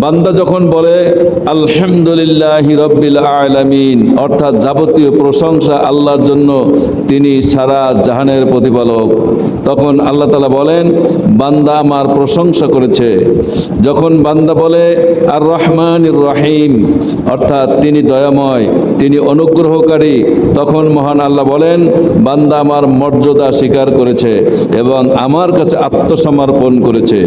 বান্দা যখন বলে আলহামদুলিল্লাহি রাব্বিল আলামিন, অর্থাৎ যাবতীয় প্রশংসা আল্লাহর জন্য, তিনি সারা জাহানের প্রতিপালক, তখন আল্লাহ তাআলা বলেন বান্দা আমার প্রশংসা করেছে। যখন বান্দা বলে আর রহমানির রহিম, অর্থাৎ তিনি দয়াময়, তিনি অনুগ্রহকারী, তখন মহান আল্লাহ বলেন বান্দা আমার মর্যাদা স্বীকার করেছে এবং আমার কাছে আত্মসমর্পণ করেছে।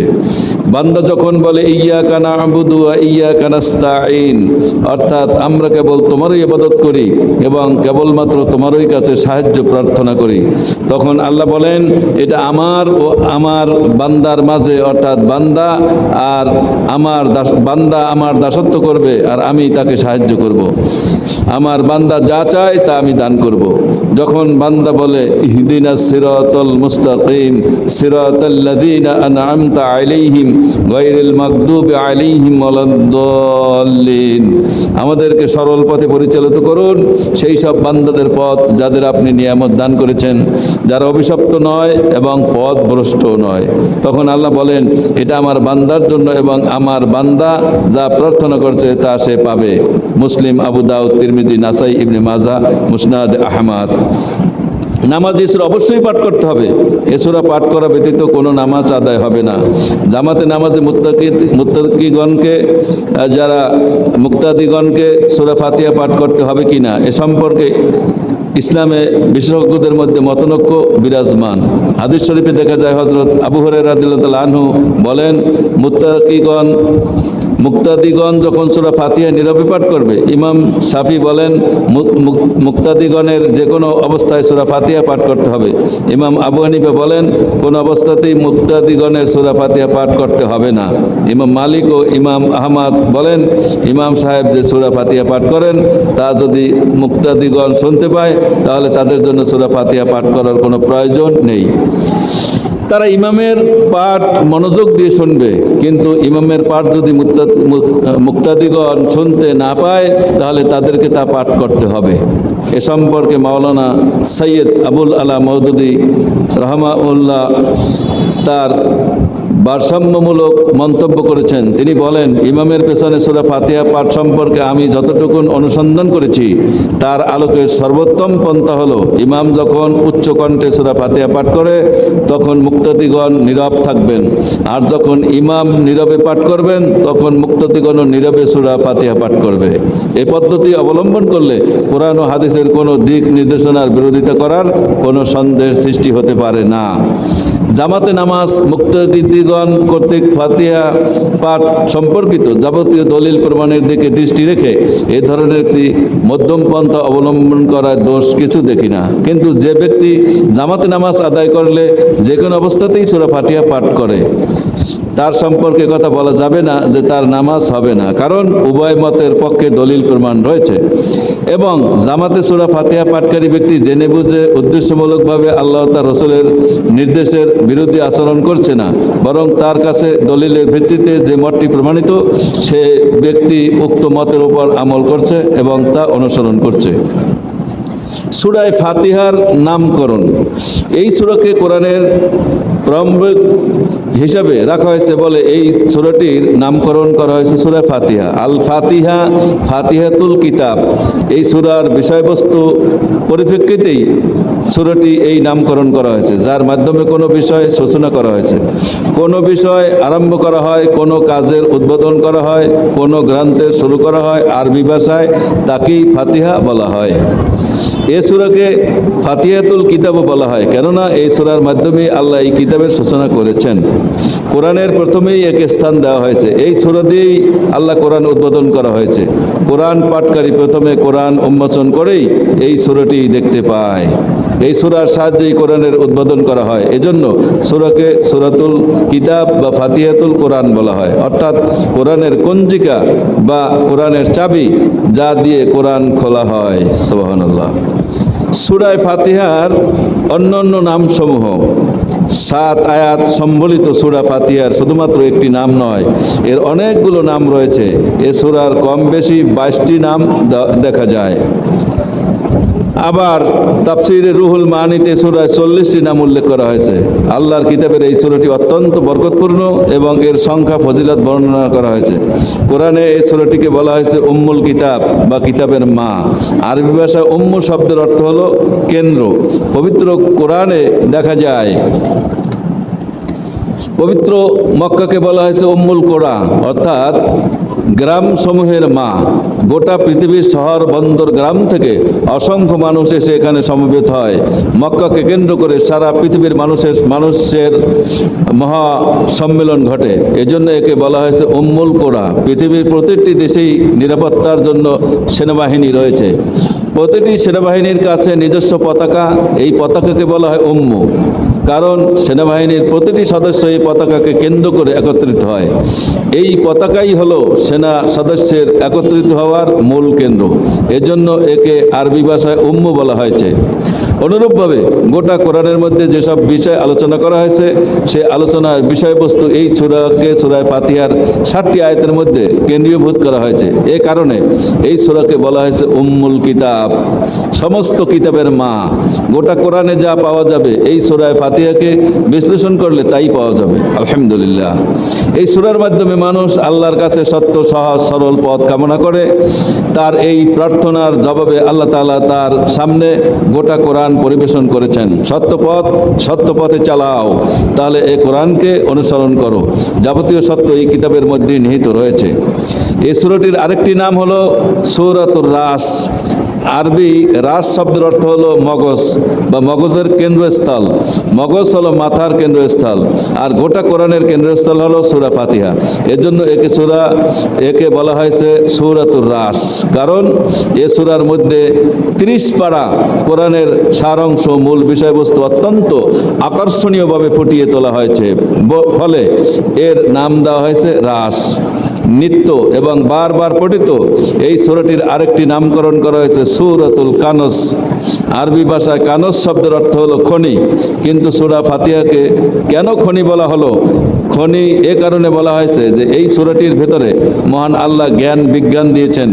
বান্দা যখন বলে ইয়্যাকা না'বুদু ওয়া ইয়্যাকা নাস্তাঈন, অর্থাৎ আমরা কেবল তোমারই ইবাদত করি এবং কেবলমাত্র তোমারই কাছে সাহায্য প্রার্থনা করি, তখন আল্লাহ বলেন এটা আমার ও আমার বান্দার মাঝে, অর্থাৎ বান্দা আমার দাসত্ব করবে আর আমি তাকে সাহায্য করব। আমার বান্দা যা চায় তা আমি দান করব। যখন বান্দা বলে ইহদিনাস সিরাতাল মুস্তাকিম সিরাতাল্লাযীনা আন'আমতা আলাইহিম গায়রিল মাগদুবি আলাইহিম ওয়ালাদ-দাল্লিন, আমাদেরকে সরল পথে পরিচালিত করুন, সেই সব বান্দাদের পথ যাদের আপনি নিয়ামত দান করেছেন, যারা অভিশপ্ত নয় এবং পথভ্রষ্ট নয়। তখন আল্লাহ বলেন এটা আমার বান্দার জন্য এবং আমার বান্দা যা প্রার্থনা করছে তা সে পাবে। মুসলিম, আবু দাউদ, তিরমিজি, নাসাই, ইবনে মাজাহ, মুসনাদ আহমদ। নামাজ এই সূরা অবশ্যই পাঠ করতে হবে। এ সূরা পাঠ করা ব্যতীত কোনো নামাজ আদায় হবে না। জামাতে নামাজে মুত্তাকিগণকে যারা মুক্তাদিগণকে সূরা ফাতিহা পাঠ করতে হবে কিনা এ সম্পর্কে ইসলামে বিশেষজ্ঞদের মধ্যে মতনৈক্য বিরাজমান। হাদিস শরীফে দেখা যায় হযরত আবু হুরায়রা রাদিয়াল্লাহু তাআলা আনহু বলেন মুক্তাদিগণ যখন সূরা ফাতিহা নীরবে পাঠ করবে, ইমাম শাফি বলেন মুক্তাদিগণের যে কোনো অবস্থায় সূরা ফাতিহা পাঠ করতে হবে। ইমাম আবু হানিফা বলেন কোন অবস্থাতেই মুক্তাদিগণের সূরা ফাতিহা পাঠ করতে হবে না। ইমাম মালিক ও ইমাম আহমদ বলেন ইমাম সাহেব যে সূরা ফাতিহা পাঠ করেন তা যদি মুক্তাদিগণ শুনতে পায় তাহলে তাদের জন্য সূরা ফাতিহা পাঠ করার কোনো প্রয়োজন নেই। তারা ইমামের পাঠ মনোযোগ দিয়ে শুনবে, কিন্তু ইমামের পাঠ যদি মুক্তাদিগণ শুনতে না পায় তাহলে তাদেরকে তা পাঠ করতে হবে। এ সম্পর্কে মাওলানা সৈয়দ আবুল আলা মওদুদী রহমাহুল্লাহ তার ভারসাম্যমূলক মন্তব্য করেছেন। তিনি বলেন ইমামের পেছনে সূরা ফাতিহা পাঠ সম্পর্কে আমি যতটুকু অনুসন্ধান করেছি তার আলোকে সর্বোত্তম পন্থা হলো ইমাম যখন উচ্চ কণ্ঠে সূরা ফাতিহা পাঠ করে তখন মুক্তাদিগণ নীরব থাকবেন, আর যখন ইমাম নীরবে পাঠ করবেন তখন মুক্তাদিগণও নীরবে সূরা ফাতিহা পাঠ করবে। এই পদ্ধতি অবলম্বন করলে কোরআন ও হাদিসের কোনো দিক নির্দেশনার বিরোধিতা করার কোনো সন্দেহের সৃষ্টি হতে পারে না। জামাতে নামাজ মুক্তাদিগণ কর্তৃক ফাতিহা পাঠ সম্পর্কিত যাবতীয় দলিল প্রমাণের দিকে দৃষ্টি রেখে এ ধরনের একটি মধ্যম পন্থা অবলম্বন করার দোষ কিছু দেখি না। কিন্তু যে ব্যক্তি জামাতে নামাজ আদায় করলে যে কোনো অবস্থাতেই সূরা ফাতিহা পাঠ করে তার সম্পর্কে কথা বলা যাবে না যে তার নামাজ হবে না, কারণ উভয় মতের পক্ষে দলিল প্রমাণ রয়েছে। এবং জামাতে সূরা ফাতিহা পাঠকারী ব্যক্তি জেনে বুঝে উদ্দেশ্যমূলকভাবে আল্লাহ তার রাসূলের নির্দেশের বিরোধী আচরণ করছে না, বরং তার কাছে দলিলের ভিত্তিতে যে মতটি প্রমাণিত সে ব্যক্তি উক্ত মতের উপর আমল করছে এবং তা অনুসরণ করছে। সূরা ফাতিহার নামকরণ। এই সূরাকে কোরআনের প্রারম্ভিক হিসাবে রাখা হয়েছে বলে এই সূরাটির নামকরণ করা হয়েছে সূরা ফাতিহা। আল ফাতিহা, ফাতিহাতুল কিতাব। এই সূরার বিষয়বস্তু পরিপ্রেক্ষিতেই সূরাটি এই নামকরণ করা হয়েছে, যার মাধ্যমে কোনো বিষয় সূচনা করা হয়েছে, কোনো বিষয় আরম্ভ করা হয়, কোনো কাজের উদ্বোধন করা হয়, কোনো গ্রন্থের শুরু করা হয় আরবি ভাষায়, তাকেই ফাতিহা বলা হয়। এ সূরাকে ফাতিহাতুল কিতাবও বলা হয়, কেননা এই সূরার মাধ্যমে আল্লাহ এই কিতাবের সূচনা করেছেন। কোরআনের প্রথমেই একে স্থান দেওয়া হয়েছে। এই সূরা দিয়েই আল্লাহ কোরআন উদ্বোধন করা হয়েছে। কোরআন পাঠকারী প্রথমে কোরআন উন্মোচন করেই এই সূরাটি দেখতে পায়। এই সূরার সাহায্যেই কোরআনের উদ্বোধন করা হয়। এজন্য সূরাকে সূরাতুল কিতাব বা ফাতিহাতুল কোরআন বলা হয়, অর্থাৎ কোরআনের কুঞ্জিকা বা কোরআনের চাবি যা দিয়ে কোরআন খোলা হয়। সুবহানাল্লাহ। সূরা ফাতিহার অন্যান্য নামসমূহ 7 আয়াত সম্বলিত সূরা ফাতিহার শুধুমাত্র একটি নাম নয়, এর অনেকগুলো নাম রয়েছে। এ সূরার কম বেশি 22টি নাম দেখা যায়। আবার তাফসিরে রুহুল মানিতে সূরায় 40টি নাম উল্লেখ করা হয়েছে। আল্লাহর কিতাবের এই সূরাটি অত্যন্ত বরকতপূর্ণ এবং এর সংখ্যা ফজিলত বর্ণনা করা হয়েছে। কোরআনে এই সূরাটিকে বলা হয়েছে উম্মুল কিতাব বা কিতাবের মা। আরবি ভাষায় উম্মু শব্দের অর্থ হলো কেন্দ্র। পবিত্র কোরআনে দেখা যায় পবিত্র মক্কাকে বলা হয়েছে উম্মুল কোরা, অর্থাৎ গ্রাম সমূহের মা। গোটা পৃথিবীর শহর বন্দর গ্রাম থেকে অসংখ্য মানুষ এসে এখানে সমবেত হয়। মক্কাকে কেন্দ্র করে সারা পৃথিবীর মানুষের মহা সম্মেলন ঘটে। এজন্য একে বলা হয়েছে উম্মুল কোরা। পৃথিবীর প্রতিটি দেশেই নিরাপত্তার জন্য সেনাবাহিনী রয়েছে। প্রতিটি সেনাবাহিনীর কাছে নিজস্ব পতাকা। এই পতাকাকে বলা হয় উম্মু, কারণ সেনাবাহিনীর প্রতিটি সদস্য এই পতাকাকে কেন্দ্র করে একত্রিত হয়। এই পতাকাই হলো সেনা সদস্যের একত্রিত হওয়ার মূল কেন্দ্র। এজন্য একে আরবি ভাষায় উম্মু বলা হয়েছে। অনুরূপভাবে গোটা কোরআনের মধ্যে যেসব বিষয় আলোচনা করা হয়েছে, সে আলোচনার বিষয়বস্তু এই সূরাকে সূরা ফাতিহার 7টি আয়াতের মধ্যে কেন্দ্রীয়ভূত করা হয়েছে। এ কারণে এই সূরাকে বলা হয়েছে উম্মুল কিতাব, সমস্ত কিতাবের মা। গোটা কোরআনে যা পাওয়া যাবে এই সূরা ফাতিহাকে বিশ্লেষণ করলে তাই পাওয়া যাবে। আলহামদুলিল্লাহ। এই সূরার মাধ্যমে মানুষ আল্লাহর কাছে সত্য, সহজ, সরল পথ কামনা করে। তার এই প্রার্থনার জবাবে আল্লাহ তাআলা তার সামনে গোটা কোরআন পরিবেশন করেছেন। সত্য পথে চালাও, তাহলে এই কোরআনকে অনুসরণ করো। যাবতীয় সত্য এই কিতাবের মধ্যে নিহিত রয়েছে। এই সূরাটির আরেকটি নাম হলো সূরাতুর রাস। আরবি রাস শব্দের অর্থ হলো মগজ বা মগজের কেন্দ্রস্থল। মগজ হলো মাথার কেন্দ্রস্থল, আর গোটা কোরআনের কেন্দ্রস্থল হলো সূরা ফাতিহা। এজন্য একে বলা হয়েছে সূরাতুর রাস, কারণ এ সূরার মধ্যে 30 পারা কোরআনের সারাংশ, মূল বিষয়বস্তু অত্যন্ত আকর্ষণীয়ভাবে ফুটিয়ে তোলা হয়েছে। ফলে এর নাম দেওয়া হয়েছে রাস। নিত্য এবং বারবার পঠিত এই সূরাটির আরেকটি নামকরণ করা হয়েছে সূরাতুল কানস। আরবি ভাষায় কানস শব্দের অর্থ হলো খনি, কিন্তু সূরা ফাতিহাকে কেন খনি বলা হলো? খনি এ কারণে বলা হয়েছে যে এই সূরাটির ভেতরে মহান আল্লাহ জ্ঞান বিজ্ঞান দিয়েছেন,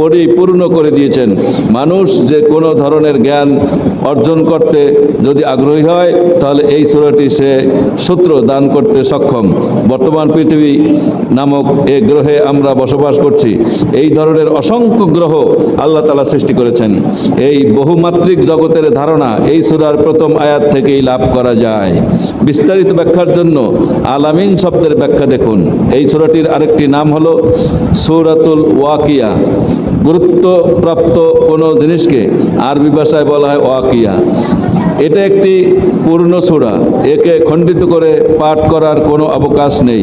পরিপূর্ণ করে দিয়েছেন। মানুষ যে কোনো ধরনের জ্ঞান অর্জন করতে যদি আগ্রহী হয়, তাহলে এই সূরাটি সে সূত্র দান করতে সক্ষম। বর্তমান পৃথিবী নামক এ গ্রহে আমরা বসবাস করছি। এই ধরনের অসংখ্য গ্রহ আল্লাহ তাআলা সৃষ্টি করেছেন। এই বহুমাত্রিক জগতের ধারণা এই সূরার প্রথম আয়াত থেকেই লাভ করা যায়। বিস্তারিত ব্যাখ্যার জন্য আলামিন শব্দের ব্যাখ্যা দেখুন। এই সূরাটির আরেকটি নাম হলো সূরাতুল ওয়াকিয়া। গুরুত্বপ্রাপ্ত কোনো জিনিসকে আরবি ভাষায় বলা হয় ওয়াকিয়া। এটা একটি পূর্ণ সূরা। একে খণ্ডিত করে পাঠ করার কোনো অবকাশ নেই।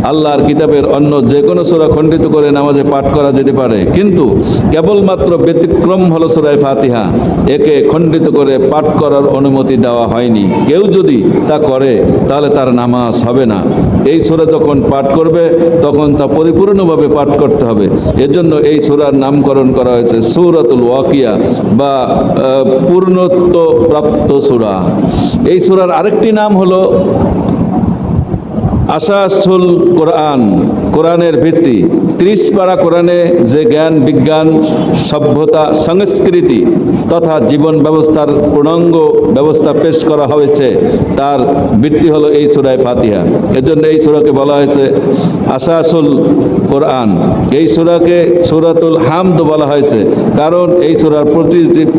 আল্লাহর কিতাবের অন্য যে কোনো সূরা খণ্ডিত করে নামাজে পাঠ করা যেতে পারে, কিন্তু কেবলমাত্র ব্যতিক্রম হলো সূরা ফাতিহা। একে খণ্ডিত করে পাঠ করার অনুমতি দেওয়া হয়নি। কেউ যদি তা করে তাহলে তার নামাজ হবে না। এই সূরা যখন পাঠ করবে তখন তা পরিপূর্ণভাবে পাঠ করতে হবে। এজন্য এই সূরার নামকরণ করা হয়েছে সূরাতুল ওয়াকিয়া বা পূর্ণত্ব প্রাপ্ত সূরা। এই সূরার আরেকটি নাম হলো আসাসুল কোরআন, কোরআনের ভিত্তি। 30 পারা কোরআনে যে জ্ঞান বিজ্ঞান, সভ্যতা, সংস্কৃতি তথা জীবন ব্যবস্থার পূর্ণাঙ্গ ব্যবস্থা পেশ করা হয়েছে, তার ভিত্তি হলো এই সূরা ফাতিহা। এজন্য এই সূরাকে বলা হয়েছে আসাসুল কোরআন। এই সূরাকে সূরাতুল হামদ বলা হয়েছে, কারণ এই সূরার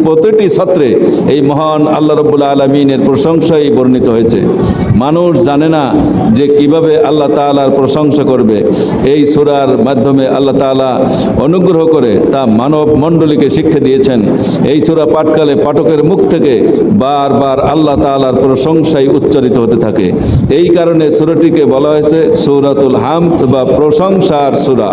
প্রতিটি সত্রে এই মহান আল্লাহ রাব্বুল আলামিনের প্রশংসাই বর্ণিত হয়েছে। মানুষ জানে না যে কিভাবে আল্লাহ তাআলার প্রশংসা করবে। এই সূরার মাধ্যমে আল্লাহ তাআলা অনুগ্রহ করে তা মানব মণ্ডলীকে শিক্ষা দিয়েছেন। এই সূরা পাঠকালে পাঠকের মুখ থেকে বারবার আল্লাহ তাআলার প্রশংসাই উচ্চারিত হতে থাকে। এই কারণে সূরাটিকে বলা হয়েছে সূরাতুল হামদ বা প্রশংসার সূরা।